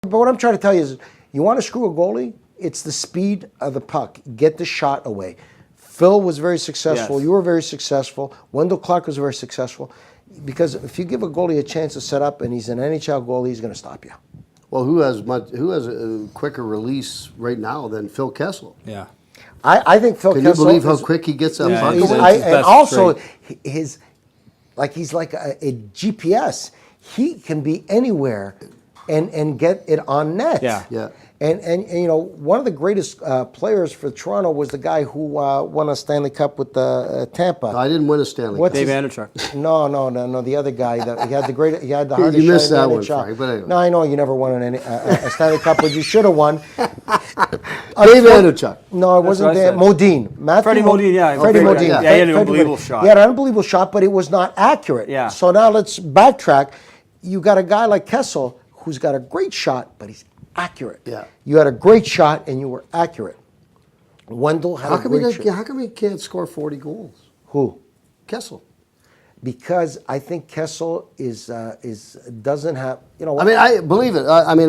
But what I'm trying to tell you is, you want to screw a goalie, it's the speed of the puck. Get the shot away. Phil was very successful. Yes. You were very successful. Wendell Clark was very successful. Because if you give a goalie a chance to set up and he's an NHL goalie, he's going to stop you. Well, who has a quicker release right now than Phil Kessel? Yeah. I think Phil Kessel. Can you believe how quick he gets that puck? And also, he's like a GPS. He can be anywhere and get it on net. Yeah. And you know, one of the greatest players for Toronto was the guy who won a Stanley Cup with Tampa. I didn't win a Stanley Cup. Dave Vanderchuk. No, the other guy. He had the hardest You missed shot that in one, the NHL. Frank, but anyway. No, I know you never won a Stanley Cup, but you should have won. Dave Vanderchuk. No, it wasn't Dave. Modine. Freddie Modine, yeah. Freddie Modine. Yeah, he had an unbelievable shot. He had an unbelievable shot, but it was not accurate. Yeah. So now let's backtrack. You got a guy like Kessel who's got a great shot, but he's accurate. Yeah. You had a great shot and you were accurate. Wendell had a great shot. How come he can't score 40 goals? Who? Kessel. Because I think Kessel doesn't have, you know. I mean, I believe it. I'm a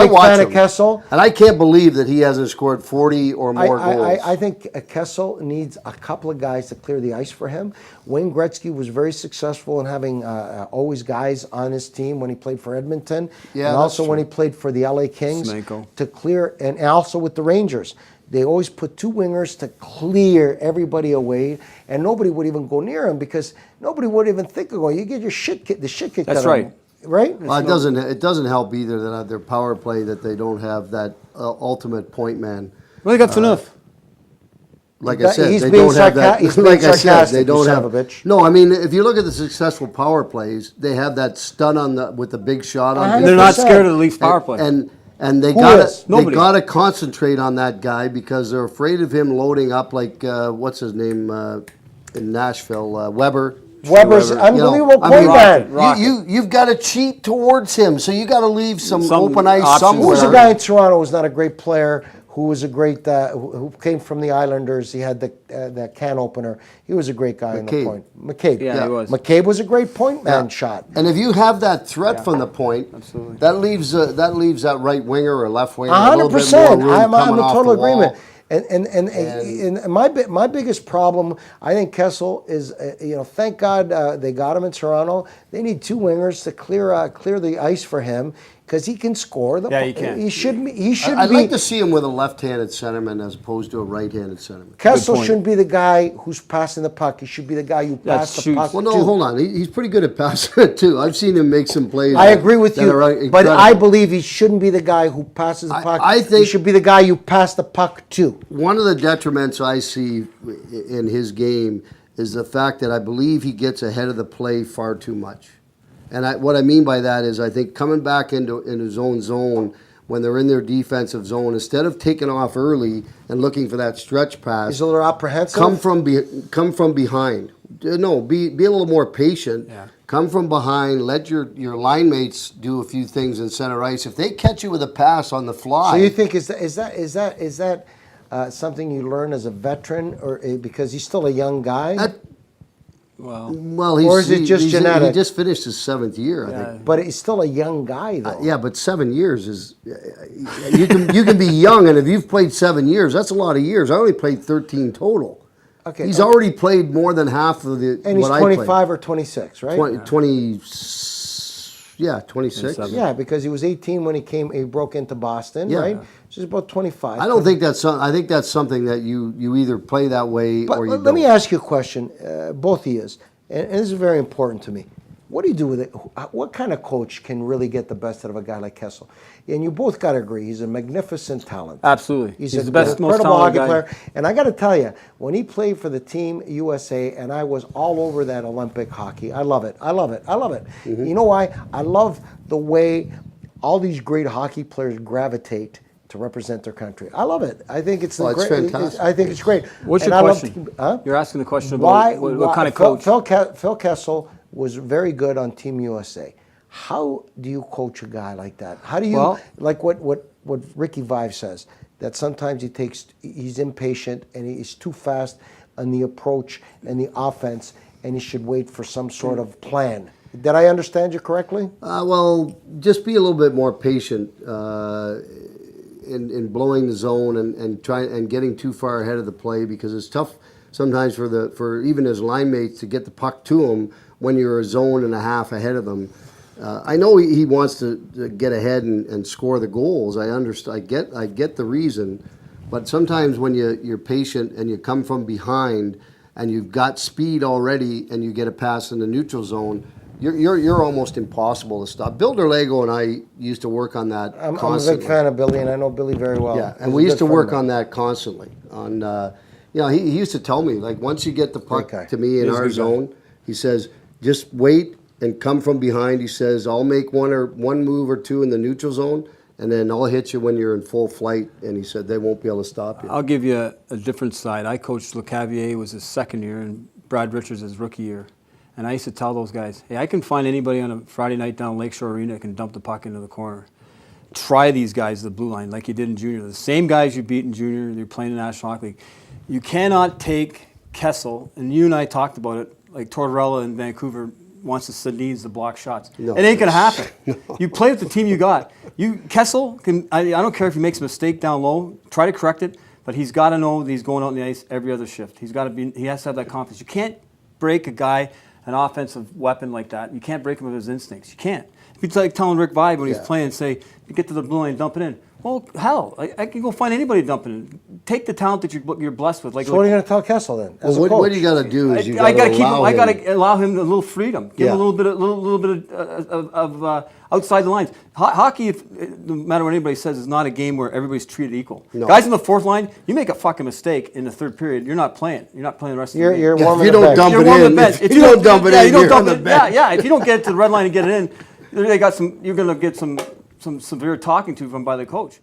big fan of Kessel, and I can't believe that he hasn't scored 40 or more goals. I think Kessel needs a couple of guys to clear the ice for him. Wayne Gretzky was very successful in having always guys on his team when he played for Edmonton, and also when he played for the LA Kings to clear, and also with the Rangers. They always put two wingers to clear everybody away, and nobody would even go near him because nobody would even think of going. You get the shit kicked out of him. Right? Well, it doesn't help either that their power play that they don't have that ultimate point man. Well, they got Phaneuf. Like I said, he's they being don't have that. He's Like I said, sarcastic, they don't you have son of a bitch. No, I mean, if you look at the successful power plays, they have that stun with the big shot on. They're not scared of the Leafs power play. And they gotta concentrate on that guy because they're afraid of him loading up like what's his name in Nashville, Weber. Weber's unbelievable point man. You've got to cheat towards him, so you got to leave some open ice somewhere. Who was a guy in Toronto who was not a great player? Who was a great who came from the Islanders? He had that can opener. He was a great guy in the point. McCabe. Yeah, he was. McCabe was a great point man shot. And if you have that threat from the point, that leaves that right winger or left winger 100%. I'm in total agreement. And my biggest problem, I think Kessel is, thank God they got him in Toronto. They need two wingers to clear the ice for him because he can score. He can. He should be. I'd like to see him with a left-handed centerman as opposed to a right-handed centerman. Kessel shouldn't be the guy who's passing the puck. He should be the guy who passes the puck. Well, no, hold on. He's pretty good at passing it too. I've seen him make some plays. I agree with you, but I believe he shouldn't be the guy who passes the puck. I think he should be the guy you pass the puck to. One of the detriments I see in his game is the fact that I believe he gets ahead of the play far too much. And what I mean by that is I think coming back into his own zone when they're in their defensive zone, instead of taking off early and looking for that stretch pass, he's a little apprehensive. Come from behind. No, be a little more patient. Yeah. Come from behind. Let your line mates do a few things in center ice. If they catch you with a pass on the fly, so you think is that something you learn as a veteran, or because he's still a young guy? Or is it just genetic? He just finished his 7th year, I think. But he's still a young guy, though. Yeah, but 7 years is you can be young, and if you've played 7 years, that's a lot of years. I only played 13 total. Okay, he's already played more than half of the. And he's 25 or 26, right? 20. Yeah, 26. Yeah, because he was 18 when he broke into Boston, right? So he's about 25. I don't think that's. I think that's something that you either play that way or you don't. Let me ask you a question, both of you, and this is very important to me. What do you do with it? What kind of coach can really get the best out of a guy like Kessel? And you both got to agree, he's a magnificent talent. Absolutely. He's the best, most talented player. And I got to tell you, when he played for the Team USA, and I was all over that Olympic hockey, I love it. Mm-hmm. You know why? I love the way all these great hockey players gravitate to represent their country. I love it. I think it's great. Fantastic. I think it's great. What's your question? You're asking the question about what kind of coach? Phil Kessel was very good on Team USA. How do you coach a guy like that? How do you like what Ricky Vaive says, that sometimes he's impatient and he's too fast on the approach and the offense, and he should wait for some sort of plan. Did I understand you correctly? Well, just be a little bit more patient in blowing the zone and getting too far ahead of the play, because it's tough sometimes for even his line mates to get the puck to him when you're a zone and a half ahead of them. I know he wants to get ahead and score the goals. I understand. I get the reason, but sometimes when you're patient and you come from behind and you've got speed already and you get a pass in the neutral zone, you're almost impossible to stop. Bill Derlego and I used to work on that I'm constantly. a big fan of Billy, and I know Billy very well. Yeah, and we used to work on that constantly. He used to tell me, like, once you get the puck to me in our zone, he says, just wait and come from behind. He says, I'll make one move or two in the neutral zone, and then I'll hit you when you're in full flight. And he said, they won't be able to stop you. I'll give you a different side. I coached LeCavier, was his second year, and Brad Richards his rookie year. And I used to tell those guys, hey, I can find anybody on a Friday night down Lakeshore Arena that can dump the puck into the corner. Try these guys, the blue line, like you did in junior. The same guys you beat in junior, you're playing in the National Hockey League. You cannot take Kessel, and you and I talked about it, like Tortorella in Vancouver needs to block shots. No, it ain't going to happen. No. You play with the team you got. Kessel, I don't care if he makes a mistake down low, try to correct it, but he's got to know that he's going out on the ice every other shift. He has to have that confidence. You can't break a guy, an offensive weapon like that. You can't break him of his instincts. You can't. It's like telling Rick Vaive when he's playing, say, you get to the blue line and dump it in. Well, hell, I can go find anybody dumping in. Take the talent that you're blessed with. So what are you going to tell Kessel then? What you got to do is I got to allow him a little freedom. Give him a little bit of outside the lines. Hockey, no matter what anybody says, is not a game where everybody's treated equal. No. Guys in the fourth line, you make a fucking mistake in the third period, you're not playing. You're not playing the rest of the game. You're warming the bench. If you don't dump it in, you're on the bench. Yeah. If you don't get it to the red line and get it in, you're going to get some severe talking to from by the coach.